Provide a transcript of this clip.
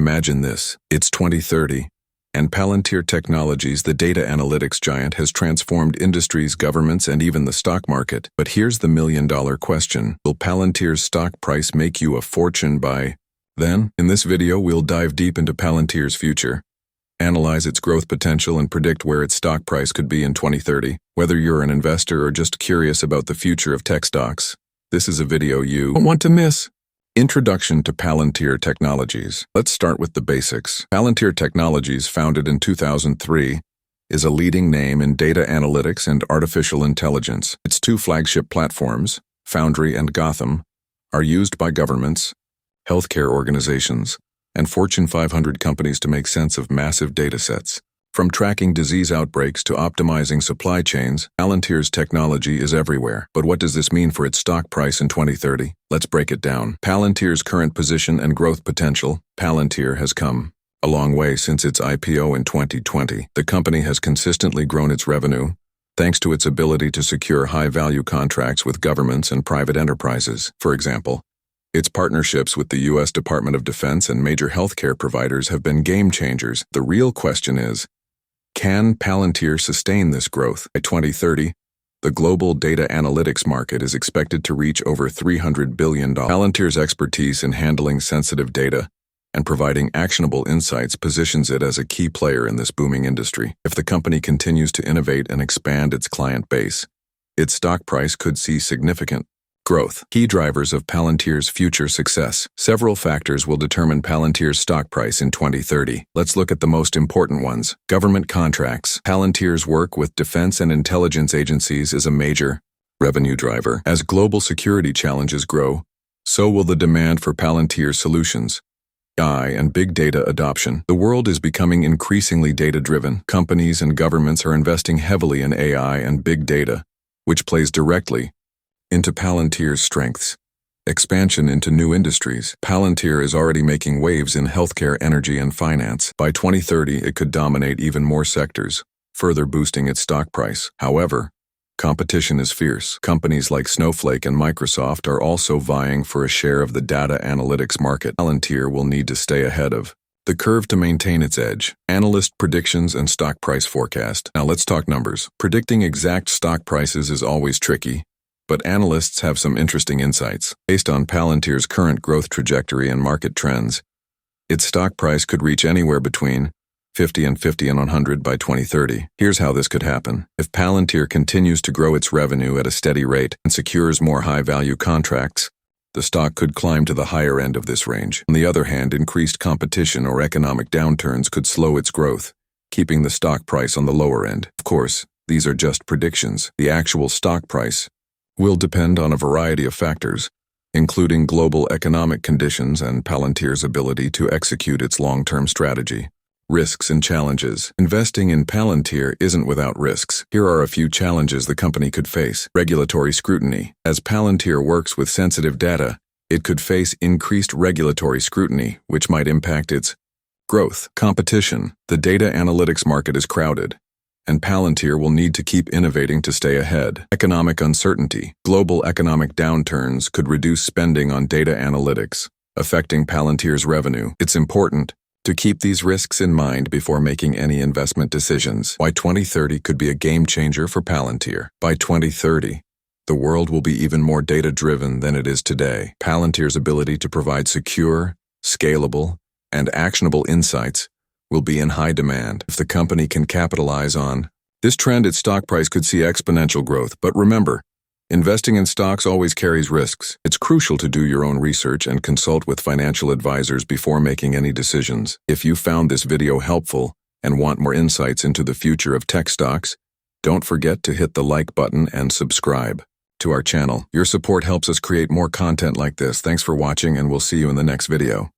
Imagine this, it's 2030, and Palantir Technologies, the data analytics giant, has transformed industries, governments, and even the stock market. But here's the million-dollar question. Will Palantir's stock price make you a fortune by then? In this video, we'll dive deep into Palantir's future, analyze its growth potential, and predict where its stock price could be in 2030. Whether you're an investor or just curious about the future of tech stocks, this is a video you won't want to miss. Introduction to Palantir Technologies. Let's start with the basics. Palantir Technologies, founded in 2003, is a leading name in data analytics and artificial intelligence. Its two flagship platforms, Foundry and Gotham, are used by governments, healthcare organizations, and Fortune 500 companies to make sense of massive datasets. From tracking disease outbreaks to optimizing supply chains, Palantir's technology is everywhere. But what does this mean for its stock price in 2030? Let's break it down. Palantir's current position and growth potential. Palantir has come a long way since its IPO in 2020. The company has consistently grown its revenue, thanks to its ability to secure high-value contracts with governments and private enterprises. For example, its partnerships with the U.S. Department of Defense and major healthcare providers have been game changers. The real question is, can Palantir sustain this growth? By 2030, the global data analytics market is expected to reach over $300 billion. Palantir's expertise in handling sensitive data and providing actionable insights positions it as a key player in this booming industry. If the company continues to innovate and expand its client base, its stock price could see significant growth. Key drivers of Palantir's future success. Several factors will determine Palantir's stock price in 2030. Let's look at the most important ones. Government contracts. Palantir's work with defense and intelligence agencies is a major revenue driver. As global security challenges grow, so will the demand for Palantir solutions. AI and big data adoption. The world is becoming increasingly data-driven. Companies and governments are investing heavily in AI and big data, which plays directly into Palantir's strengths. Expansion into new industries. Palantir is already making waves in healthcare, energy, and finance. By 2030, it could dominate even more sectors, further boosting its stock price. However, competition is fierce. Companies like Snowflake and Microsoft are also vying for a share of the data analytics market. Palantir will need to stay ahead of the curve to maintain its edge. Analyst predictions and stock price forecast. Now let's talk numbers. Predicting exact stock prices is always tricky, but analysts have some interesting insights. Based on Palantir's current growth trajectory and market trends, its stock price could reach anywhere between 50 and 100 by 2030. Here's how this could happen. If Palantir continues to grow its revenue at a steady rate and secures more high-value contracts, the stock could climb to the higher end of this range. On the other hand, increased competition or economic downturns could slow its growth, keeping the stock price on the lower end. Of course, these are just predictions. The actual stock price will depend on a variety of factors, including global economic conditions and Palantir's ability to execute its long-term strategy. Risks and challenges. Investing in Palantir isn't without risks. Here are a few challenges the company could face. Regulatory scrutiny. As Palantir works with sensitive data, it could face increased regulatory scrutiny, which might impact its growth. Competition. The data analytics market is crowded, and Palantir will need to keep innovating to stay ahead. Economic uncertainty. Global economic downturns could reduce spending on data analytics, affecting Palantir's revenue. It's important to keep these risks in mind before making any investment decisions. Why 2030 could be a game changer for Palantir. By 2030, the world will be even more data-driven than it is today. Palantir's ability to provide secure, scalable, and actionable insights will be in high demand. If the company can capitalize on this trend, its stock price could see exponential growth. But remember, investing in stocks always carries risks. It's crucial to do your own research and consult with financial advisors before making any decisions. If you found this video helpful and want more insights into the future of tech stocks, don't forget to hit the like button and subscribe to our channel. Your support helps us create more content like this. Thanks for watching, and we'll see you in the next video.